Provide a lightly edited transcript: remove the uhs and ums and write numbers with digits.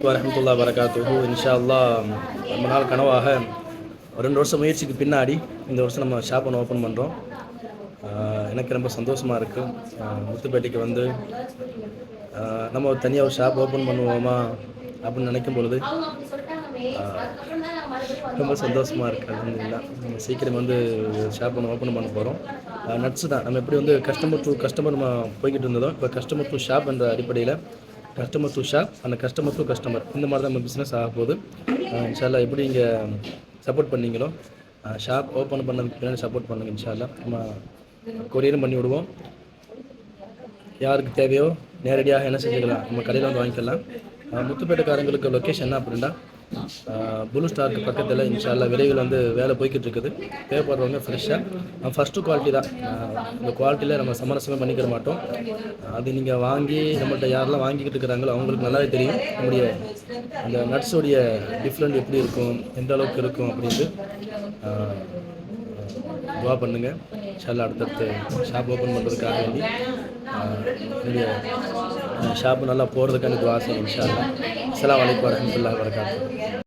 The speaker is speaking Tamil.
வரஹ்மத்துல்லாஹி வரகாத்துஹு. இன்ஷா அல்லாஹ் ரொம்ப நாள் கனவாக 2 வருஷம் முயற்சிக்கு பின்னாடி இந்த வருஷம் நம்ம ஷாப் ஒன்று ஓப்பன் பண்ணுறோம். எனக்கு ரொம்ப சந்தோஷமாக இருக்குது. முத்துப்பேட்டைக்கு வந்து நம்ம தனியாக ஒரு ஷாப் ஓப்பன் பண்ணுவோமா அப்படின்னு நினைக்கும் பொழுது ரொம்ப சந்தோஷமாக இருக்குது. அல்ஹம்துலில்லாஹ் சீக்கிரம் வந்து ஷாப் ஒன்று ஓப்பன் பண்ண போகிறோம். நட்ஸு தான் நம்ம எப்படி வந்து கஸ்டமர் டு கஸ்டமர் நம்ம போய்கிட்டு இருந்ததோ, இப்போ கஸ்டமர் டு ஷாப் என்ற அடிப்படையில் கஸ்டமர் டு ஷாப் அந்த கஸ்டமர் டு கஸ்டமர் இந்த மாதிரி தான் நம்ம பிஸ்னஸ் ஆக போகுது. இன்ஷா அல்லாஹ் எப்படி இங்கே சப்போர்ட் பண்ணீங்களோ ஷாப் ஓப்பன் பண்ணதுக்கு பின்னாடி சப்போர்ட் பண்ணுங்கள். இன்ஷா அல்லாஹ் நம்ம கொரியரும் பண்ணி விடுவோம். யாருக்கு தேவையோ நேரடியாக என்ன செஞ்சுக்கலாம், நம்ம கடையில் வந்து வாங்கிக்கலாம். முத்துப்பேட்டைக்காரங்களுக்கு லொக்கேஷன் என்ன அப்படின்னா ப்ளூ ஸ்டாருக்கு பக்கத்தில் இன்ஷா அல்லாஹ் விரைவில் வந்து வேலை போய்கிட்டு இருக்குது. தேவைப்படுறவங்க ஃப்ரெஷ்ஷாக ஃபஸ்ட்டு குவாலிட்டி தான். இந்த குவாலிட்டியில் நம்ம சமரசமே பண்ணிக்கிற மாட்டோம். அது நீங்கள் வாங்கி நம்மள்ட்ட யாரெல்லாம் வாங்கிக்கிட்டு இருக்கிறாங்களோ அவங்களுக்கு நல்லாவே தெரியும் நம்முடைய அந்த நட்ஸோடைய டிஃப்ரெண்ட் எப்படி இருக்கும், எந்த அளவுக்கு இருக்கும் அப்படின்ட்டு. துவா பண்ணுங்கள். இன்ஷா அல்லாஹ் அடுத்தடுத்து ஷாப் ஓப்பன் பண்ணுறதுக்காக வேண்டி என்னுடைய ஷாப்பு நல்லா போகிறதுக்கான துவா செய்யுங்க. இன்ஷா அல்லாஹ். அஸ்ஸலாமு அலைக்கும் வரஹ்மத்துல்லாஹி வபரகாத்துஹு.